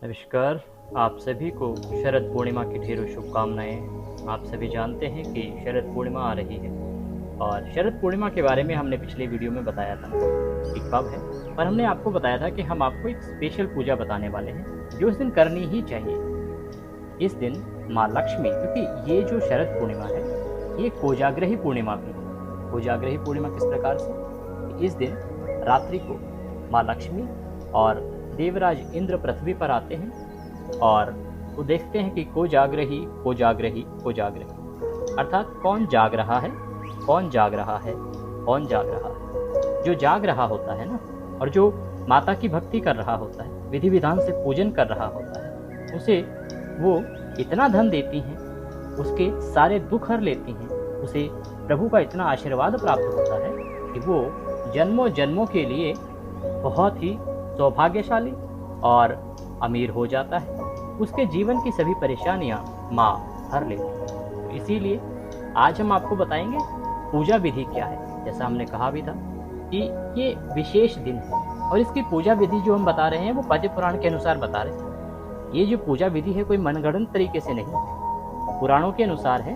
नमस्कार। आप सभी को शरद पूर्णिमा की ढेरों शुभकामनाएं। आप सभी जानते हैं कि शरद पूर्णिमा आ रही है और शरद पूर्णिमा के बारे में हमने पिछले वीडियो में बताया था कि कब है, पर हमने आपको बताया था कि हम आपको एक स्पेशल पूजा बताने वाले हैं जो इस दिन करनी ही चाहिए। इस दिन माँ लक्ष्मी, क्योंकि ये जो शरद पूर्णिमा है ये कोजाग्रही पूर्णिमा भी है। कोजाग्रही पूर्णिमा किस प्रकार से, इस दिन रात्रि को माँ लक्ष्मी और देवराज इंद्र पृथ्वी पर आते हैं और वो देखते हैं कि कोजाग्रही कोजाग्रही कोजाग्रही, अर्थात कौन जाग रहा है, कौन जाग रहा है, कौन जाग रहा है। जो जाग रहा होता है ना, और जो माता की भक्ति कर रहा होता है, विधि विधान से पूजन कर रहा होता है, उसे वो इतना धन देती हैं, उसके सारे दुख हर लेती हैं, उसे प्रभु का इतना आशीर्वाद प्राप्त होता है कि वो जन्मों जन्मों के लिए बहुत ही सौभाग्यशाली और अमीर हो जाता है। उसके जीवन की सभी परेशानियां माँ हर लेती है। तो इसीलिए आज हम आपको बताएंगे पूजा विधि क्या है। जैसा हमने कहा भी था कि ये विशेष दिन है और इसकी पूजा विधि जो हम बता रहे हैं वो पद्म पुराण के अनुसार बता रहे हैं। ये जो पूजा विधि है कोई मनगढ़ंत तरीके से नहीं है, पुराणों के अनुसार है,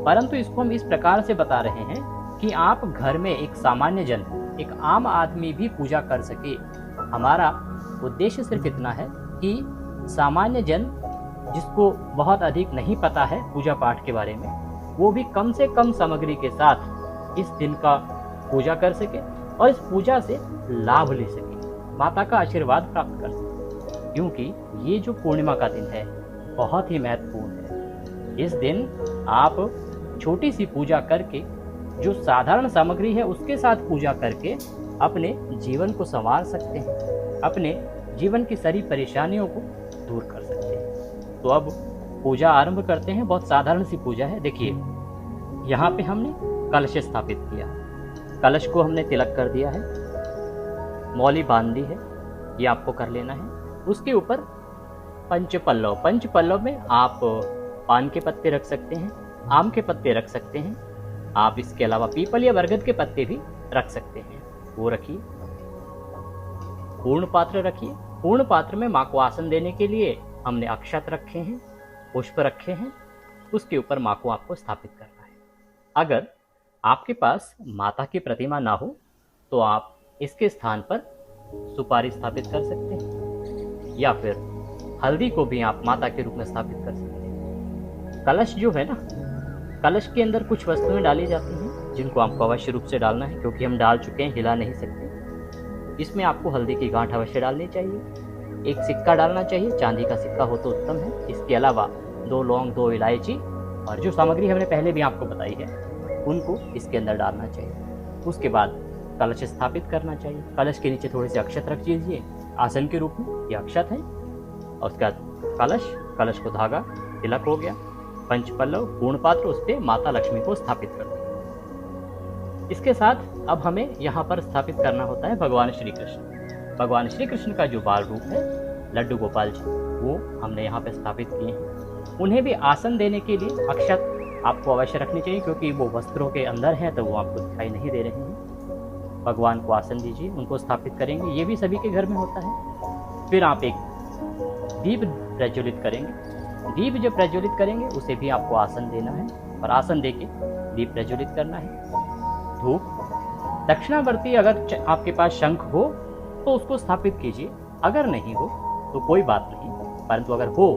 परंतु इसको हम इस प्रकार से बता रहे हैं कि आप घर में एक सामान्य जन, एक आम आदमी भी पूजा कर सके। हमारा उद्देश्य सिर्फ इतना है कि सामान्य जन, जिसको बहुत अधिक नहीं पता है पूजा पाठ के बारे में, वो भी कम से कम सामग्री के साथ इस दिन का पूजा कर सके और इस पूजा से लाभ ले सके, माता का आशीर्वाद प्राप्त कर सके। क्योंकि ये जो पूर्णिमा का दिन है बहुत ही महत्वपूर्ण है। इस दिन आप छोटी सी पूजा करके, जो साधारण सामग्री है उसके साथ पूजा करके अपने जीवन को संवार सकते हैं, अपने जीवन की सारी परेशानियों को दूर कर सकते हैं। तो अब पूजा आरंभ करते हैं। बहुत साधारण सी पूजा है। देखिए, यहाँ पे हमने कलश स्थापित किया, कलश को हमने तिलक कर दिया है, मौली बांध दी है, ये आपको कर लेना है। उसके ऊपर पंचपल्लव, पंचपल्लव में आप पान के पत्ते रख सकते हैं, आम के पत्ते रख सकते हैं, आप इसके अलावा पीपल या बरगद के पत्ते भी रख सकते हैं, वो रखिए। पूर्ण पात्र रखिए। पूर्ण पात्र में माँ को आसन देने के लिए हमने अक्षत रखे हैं, पुष्प रखे हैं, उसके ऊपर माँ को आपको स्थापित करना है। अगर आपके पास माता की प्रतिमा ना हो तो आप इसके स्थान पर सुपारी स्थापित कर सकते हैं या फिर हल्दी को भी आप माता के रूप में स्थापित कर सकते हैं। कलश जो है ना, कलश के अंदर कुछ वस्तुएं डाली जाती हैं जिनको आपको अवश्य रूप से डालना है, क्योंकि हम डाल चुके हैं, हिला नहीं सकते। इसमें आपको हल्दी की गांठ अवश्य डालनी चाहिए, एक सिक्का डालना चाहिए, चांदी का सिक्का हो तो उत्तम है। इसके अलावा 2 लौंग, 2 इलायची और जो सामग्री हमने पहले भी आपको बताई है उनको इसके अंदर डालना चाहिए। उसके बाद कलश स्थापित करना चाहिए। कलश के नीचे थोड़े से अक्षत रख दीजिए आसन के रूप में, ये अक्षत है। और उसके बाद कलश को धागा, तिलक हो गया, पंचपल्लव, पूर्ण पात्र, उस पर माता लक्ष्मी को स्थापित कर दिया। इसके साथ अब हमें यहाँ पर स्थापित करना होता है भगवान श्री कृष्ण। भगवान श्री कृष्ण का जो बाल रूप है लड्डू गोपाल जी, वो हमने यहाँ पे स्थापित किए हैं। उन्हें भी आसन देने के लिए अक्षत आपको अवश्य रखनी चाहिए, क्योंकि वो वस्त्रों के अंदर हैं तो वो आपको दिखाई नहीं दे रहे हैं। भगवान को आसन दीजिए, उनको स्थापित करेंगे, ये भी सभी के घर में होता है। फिर आप एक दीप प्रज्वलित करेंगे। दीप जब प्रज्वलित करेंगे उसे भी आपको आसन देना है और आसन देके दीप प्रज्वलित करना है। धूप, दक्षिणावर्ती अगर आपके पास शंख हो तो उसको स्थापित कीजिए, अगर नहीं हो तो कोई बात नहीं, परंतु अगर हो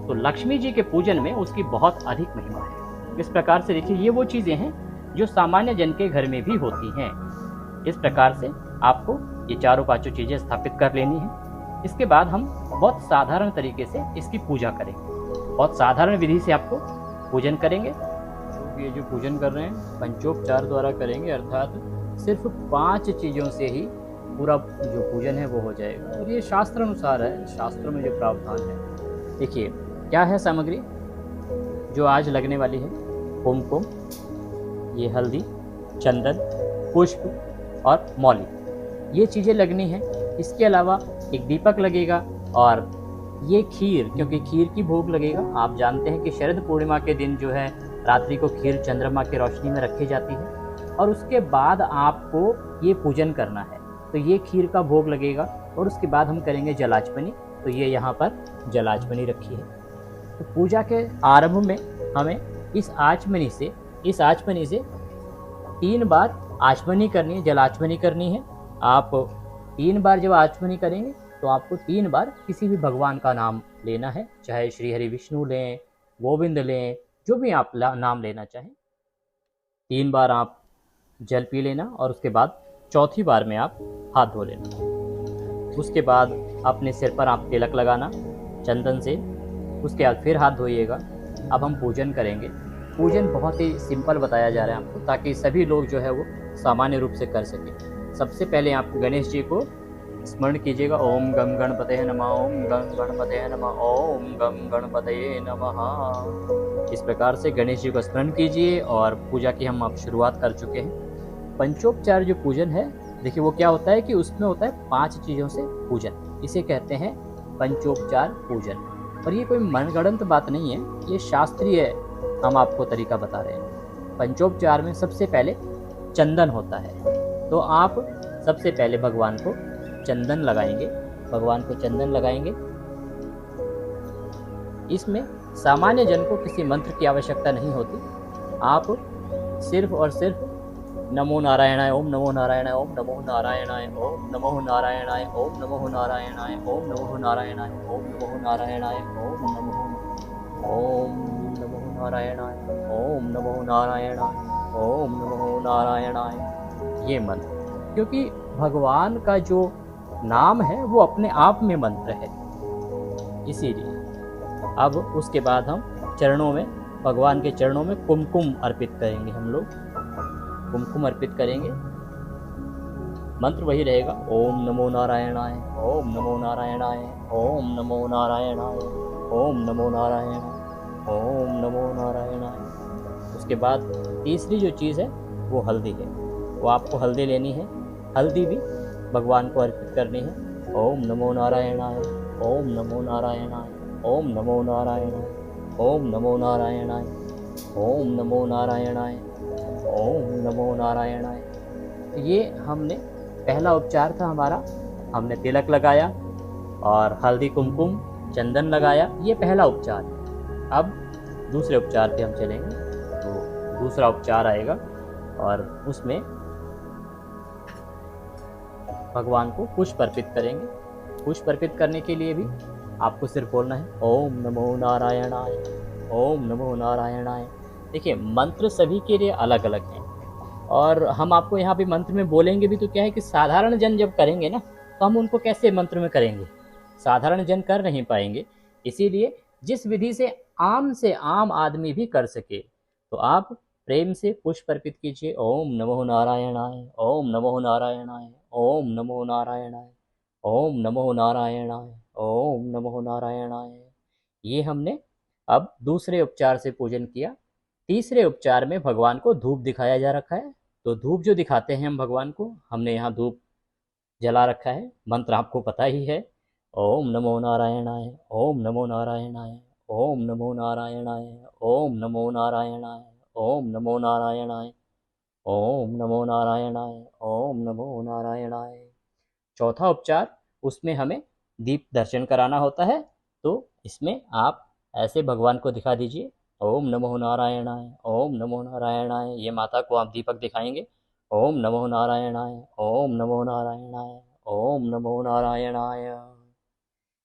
तो लक्ष्मी जी के पूजन में उसकी बहुत अधिक महिमा है। इस प्रकार से देखिए, ये वो चीज़ें हैं जो सामान्य जन के घर में भी होती हैं। इस प्रकार से आपको ये चारों पांचों चीज़ें स्थापित कर लेनी है। इसके बाद हम बहुत साधारण तरीके से इसकी पूजा करेंगे, बहुत साधारण विधि से आपको पूजन करेंगे। ये जो पूजन कर रहे हैं पंचोपचार द्वारा करेंगे, अर्थात सिर्फ 5 चीज़ों से ही पूरा जो पूजन है वो हो जाएगा। और ये शास्त्र अनुसार है, शास्त्रों में जो प्रावधान है। देखिए क्या है सामग्री जो आज लगने वाली है। कुमकुम, ये हल्दी, चंदन, पुष्प और मौली, ये चीज़ें लगनी है। इसके अलावा एक दीपक लगेगा और ये खीर, क्योंकि खीर की भोग लगेगा। आप जानते हैं कि शरद पूर्णिमा के दिन जो है रात्रि को खीर चंद्रमा की रोशनी में रखी जाती है और उसके बाद आपको ये पूजन करना है, तो ये खीर का भोग लगेगा। और उसके बाद हम करेंगे जलार्पणी। तो ये यहाँ पर जलाचमनी रखी है। तो पूजा के आरंभ में हमें इस आचमनी से 3 बार आचमनी करनी है, जलाचमनी करनी है। आप 3 बार जब आचमनी करेंगे तो आपको 3 बार किसी भी भगवान का नाम लेना है, चाहे श्री हरि विष्णु लें, गोविंद लें, जो भी आप नाम लेना चाहें। 3 बार आप जल पी लेना और उसके बाद चौथी बार में आप हाथ धो लेना। उसके बाद अपने सिर पर आप तिलक लगाना चंदन से, उसके बाद फिर हाथ धोइएगा। अब हम पूजन करेंगे। पूजन बहुत ही सिंपल बताया जा रहा है आपको, ताकि सभी लोग जो है वो सामान्य रूप से कर सकें। सबसे पहले आप गणेश जी को स्मरण कीजिएगा। ओम गम गणपतये नमः, ओम गम गणपतये नमः, ओम गम गणपतये नमः। इस प्रकार से गणेश जी को स्मरण कीजिए और पूजा की हम आप शुरुआत कर चुके हैं। पंचोपचार जो पूजन है, देखिए वो क्या होता है कि उसमें होता है 5 चीज़ों से पूजन, इसे कहते हैं पंचोपचार पूजन। और ये कोई मनगढ़ंत बात नहीं है, ये शास्त्रीय हम आपको तरीका बता रहे हैं। पंचोपचार में सबसे पहले चंदन होता है, तो आप सबसे पहले भगवान को चंदन लगाएंगे। इसमें सामान्य जन को किसी मंत्र की आवश्यकता नहीं होती। आप सिर्फ और सिर्फ नमो नारायणाय, ओम नमो नारायणाय, ओम नमो नारायणाय, ओम नमो नारायणाय, ओम नमो नारायणाय, ओम नमो नारायणाय, ओम नमो नारायणाय, ओम नमो नारायणाय, ओम नमो नारायणाय, ओम नमो नारायणाय, ये मंत्र। क्योंकि भगवान का जो नाम है वो अपने आप में मंत्र है, इसीलिए। अब उसके बाद हम भगवान के चरणों में कुमकुम अर्पित करेंगे। हम लोग कुमकुम अर्पित करेंगे। मंत्र वही रहेगा, ओम नमो नारायणाय, ओम नमो नारायणाय, ओम नमो नारायणाय, ओम नमो नारायणाय, ओम नमो नारायणाय। उसके बाद तीसरी जो चीज़ है वो हल्दी है, वो आपको हल्दी लेनी है। हल्दी भी भगवान को अर्पित करनी है। ओम नमो नारायणाय, ओम नमो नारायणाय, ओम नमो नारायणाय, ओम नमो नारायणाय, ओम नमो नारायणाय, ओम नमो नारायणाय। ये हमने पहला उपचार था हमारा, हमने तिलक लगाया और हल्दी कुमकुम चंदन लगाया, ये पहला उपचार। अब दूसरे उपचार पे हम चलेंगे। तो दूसरा उपचार आएगा और उसमें भगवान को पुष्प अर्पित करेंगे। पुष्प अर्पित करने के लिए भी आपको सिर्फ बोलना है ओम नमो नारायणाय, ओम नमो नारायणाय। देखिए मंत्र सभी के लिए अलग अलग हैं और हम आपको यहाँ पे मंत्र में बोलेंगे भी तो क्या है कि साधारण जन जब करेंगे ना तो हम उनको कैसे मंत्र में करेंगे, साधारण जन कर नहीं पाएंगे। इसीलिए जिस विधि से आम आदमी भी कर सके, तो आप प्रेम से पुष्प अर्पित कीजिए। ओम नमो नारायणाय, ओम नमो नारायणाय, ओम नमो नारायणाय, ओम नमो नारायणाय, ओम नमो नारायणाय। ये हमने अब दूसरे उपचार से पूजन किया। तीसरे उपचार में भगवान को धूप दिखाया जा रखा है। तो धूप जो दिखाते हैं हम भगवान को, हमने यहाँ धूप जला रखा है। मंत्र आपको पता ही है, ओम नमो नारायणाय, ओम नमो नारायणाय, ओम नमो नारायणाय, ओम नमो नारायणाय, ओम नमो नारायणाय, ओम नमो नारायणाय, ओम नमो नारायणाय। चौथा उपचार, उसमें हमें दीप दर्शन कराना होता है। तो इसमें आप ऐसे भगवान को दिखा दीजिए, ओम नमो नारायणाय, ओम नमो नारायणाय। ये माता को आप दीपक दिखाएंगे, ओम नमो नारायणाय, ओम नमो नारायणाय, ओम नमो नारायणाय।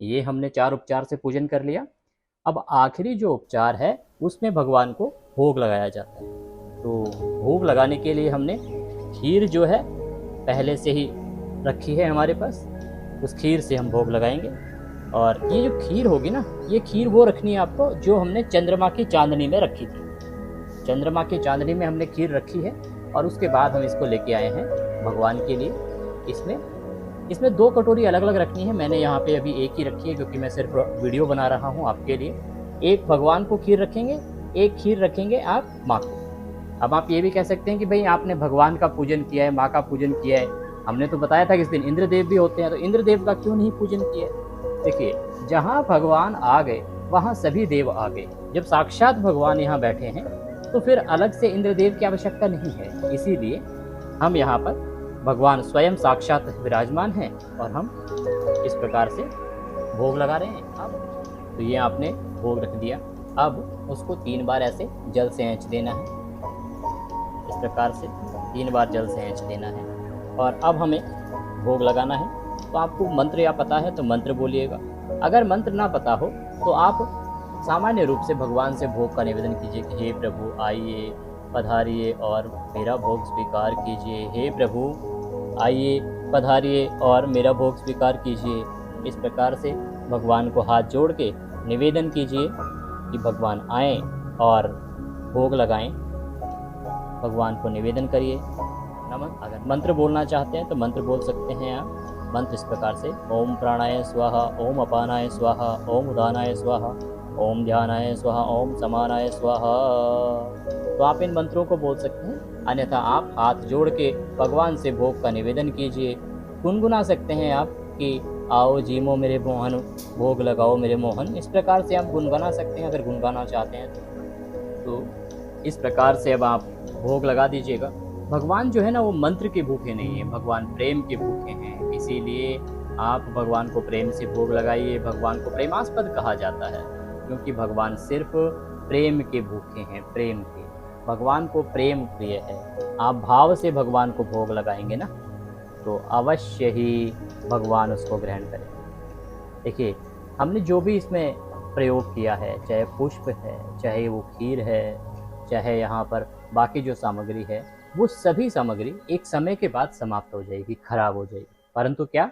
ये हमने 4 उपचार से पूजन कर लिया। अब आखिरी जो उपचार है उसमें भगवान को भोग लगाया जाता है। तो भोग लगाने के लिए हमने खीर जो है पहले से ही रखी है हमारे पास, उस खीर से हम भोग लगाएंगे। और ये जो खीर होगी ना, ये खीर वो रखनी है आपको जो हमने चंद्रमा की चांदनी में रखी थी। चंद्रमा की चांदनी में हमने खीर रखी है और उसके बाद हम इसको लेके आए हैं भगवान के लिए। इसमें 2 कटोरी अलग अलग रखनी है। मैंने यहाँ पे अभी एक ही रखी है क्योंकि मैं सिर्फ वीडियो बना रहा हूँ आपके लिए। एक भगवान को खीर रखेंगे, एक खीर रखेंगे आप माँ को। अब आप ये भी कह सकते हैं कि भाई आपने भगवान का पूजन किया है, माँ का पूजन किया है। हमने तो बताया था कि इस दिन इंद्रदेव भी होते हैं, तो इंद्रदेव का क्यों नहीं पूजन किया? देखिए, जहाँ भगवान आ गए वहाँ सभी देव आ गए। जब साक्षात भगवान यहाँ बैठे हैं तो फिर अलग से इंद्रदेव की आवश्यकता नहीं है। इसीलिए हम यहाँ पर भगवान स्वयं साक्षात विराजमान हैं और हम इस प्रकार से भोग लगा रहे हैं अब। तो ये आपने भोग रख दिया। अब उसको 3 बार ऐसे जल से ऐंच देना है, इस प्रकार से 3 बार जल से ऐंच देना है। और अब हमें भोग लगाना है। तो आपको मंत्र या पता है तो मंत्र बोलिएगा। अगर मंत्र ना पता हो तो आप सामान्य रूप से भगवान से भोग का निवेदन कीजिए कि हे प्रभु आइए, पधारिए और मेरा भोग स्वीकार कीजिए। हे प्रभु आइए, पधारिए और मेरा भोग स्वीकार कीजिए। इस प्रकार से भगवान को हाथ जोड़ के निवेदन कीजिए कि भगवान आएँ और भोग लगाएं। भगवान को निवेदन करिए। अगर मंत्र बोलना चाहते हैं तो मंत्र बोल सकते हैं आप। मंत्र इस प्रकार से ओम प्राणाय स्वाहा, ओम अपानाय स्वाहा, ओम उदानाय स्वाहा, ओम ध्यानाय स्वाहा, ओम समानाय स्वाहा। तो आप इन मंत्रों को बोल सकते हैं। अन्यथा आप हाथ जोड़ के भगवान से भोग का निवेदन कीजिए। गुनगुना सकते हैं आप कि आओ जीमो मेरे मोहन, भोग लगाओ मेरे मोहन। इस प्रकार से आप गुनगुना सकते हैं अगर गुनगुनाना चाहते हैं तो इस प्रकार से अब आप भोग लगा दीजिएगा। भगवान जो है ना वो मंत्र के भूखे नहीं है, भगवान प्रेम के भूखे हैं। इसीलिए आप भगवान को प्रेम से भोग लगाइए। भगवान को प्रेमास्पद कहा जाता है क्योंकि भगवान सिर्फ प्रेम के भूखे हैं, प्रेम के। भगवान को प्रेम प्रिय है। आप भाव से भगवान को भोग लगाएंगे ना तो अवश्य ही भगवान उसको ग्रहण करेंगे। देखिए हमने जो भी इसमें प्रयोग किया है, चाहे पुष्प है, चाहे वो खीर है, चाहे यहाँ पर बाकी जो सामग्री है, वो सभी सामग्री एक समय के बाद समाप्त हो जाएगी, खराब हो जाएगी। परंतु क्या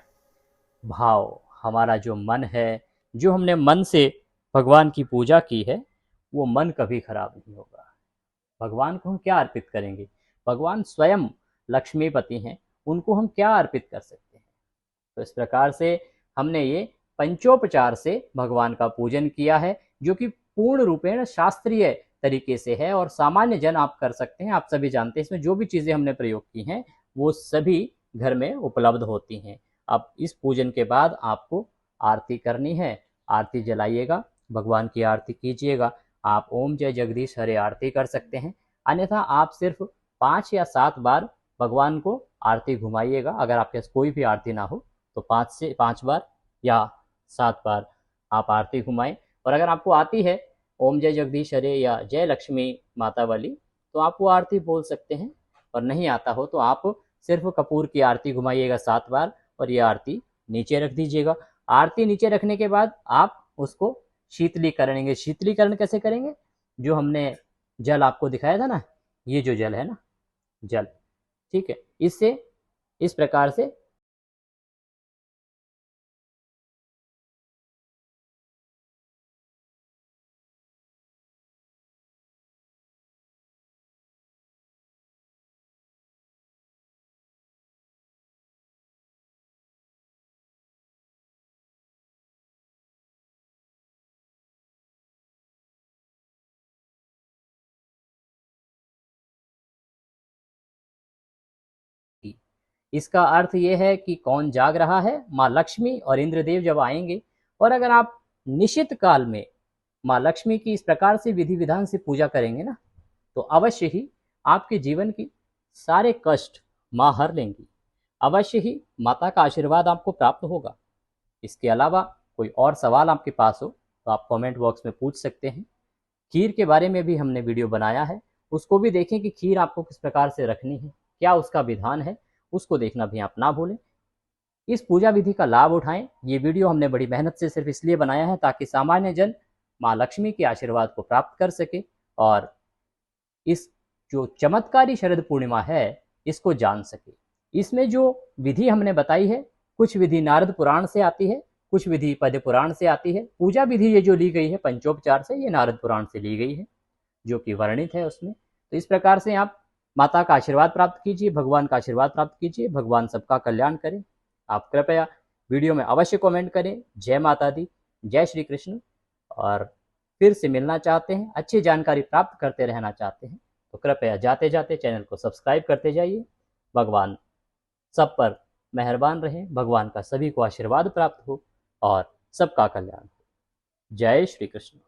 भाव, हमारा जो मन है, जो हमने मन से भगवान की पूजा की है, वो मन कभी खराब नहीं होगा। भगवान को हम क्या अर्पित करेंगे? भगवान स्वयं लक्ष्मीपति हैं, उनको हम क्या अर्पित कर सकते हैं? तो इस प्रकार से हमने ये पंचोपचार से भगवान का पूजन किया है, जो कि पूर्ण रूपेण शास्त्रीय तरीके से है और सामान्य जन आप कर सकते हैं। आप सभी जानते हैं इसमें जो भी चीज़ें हमने प्रयोग की हैं वो सभी घर में उपलब्ध होती हैं। अब इस पूजन के बाद आपको आरती करनी है। आरती जलाइएगा, भगवान की आरती कीजिएगा। आप ओम जय जगदीश हरे आरती कर सकते हैं। अन्यथा आप सिर्फ 5 या 7 बार भगवान को आरती घुमाइएगा। अगर आपके पास कोई भी आरती ना हो तो 5 बार या 7 बार आप आरती घुमाएं। और अगर आपको आती है ओम जय जगदीश हरे या जय लक्ष्मी माता वाली तो आप वो आरती बोल सकते हैं। और नहीं आता हो तो आप सिर्फ कपूर की आरती घुमाइएगा 7 बार और ये आरती नीचे रख दीजिएगा। आरती नीचे रखने के बाद आप उसको शीतलीकरण करेंगे। शीतलीकरण कैसे करेंगे? जो हमने जल आपको दिखाया था ना, ये जो जल है ना, जल, ठीक है, इससे इस प्रकार से इसका अर्थ ये है कि कौन जाग रहा है? माँ लक्ष्मी और इंद्रदेव जब आएंगे। और अगर आप निशित काल में माँ लक्ष्मी की इस प्रकार से विधि विधान से पूजा करेंगे ना तो अवश्य ही आपके जीवन की सारे कष्ट माँ हर लेंगी। अवश्य ही माता का आशीर्वाद आपको प्राप्त होगा। इसके अलावा कोई और सवाल आपके पास हो तो आप कमेंट बॉक्स में पूछ सकते हैं। खीर के बारे में भी हमने वीडियो बनाया है, उसको भी देखें कि खीर आपको किस प्रकार से रखनी है, क्या उसका विधान है, उसको देखना भी आप ना भूलें। इस पूजा विधि का लाभ उठाएं। ये वीडियो हमने बड़ी मेहनत से सिर्फ इसलिए बनाया है ताकि सामान्य जन माँ लक्ष्मी के आशीर्वाद को प्राप्त कर सके और इस जो चमत्कारी शरद पूर्णिमा है इसको जान सके। इसमें जो विधि हमने बताई है, कुछ विधि नारद पुराण से आती है, कुछ विधि पद्म पुराण से आती है। पूजा विधि ये जो ली गई है पंचोपचार से, ये नारद पुराण से ली गई है जो कि वर्णित है उसमें। तो इस प्रकार से आप माता का आशीर्वाद प्राप्त कीजिए, भगवान का आशीर्वाद प्राप्त कीजिए। भगवान सबका कल्याण करें। आप कृपया वीडियो में अवश्य कमेंट करें। जय माता दी, जय श्री कृष्ण। और फिर से मिलना चाहते हैं, अच्छी जानकारी प्राप्त करते रहना चाहते हैं तो कृपया जाते जाते चैनल को सब्सक्राइब करते जाइए। भगवान सब पर मेहरबान रहे, भगवान का सभी को आशीर्वाद प्राप्त हो और सबका कल्याण हो। जय श्री कृष्ण।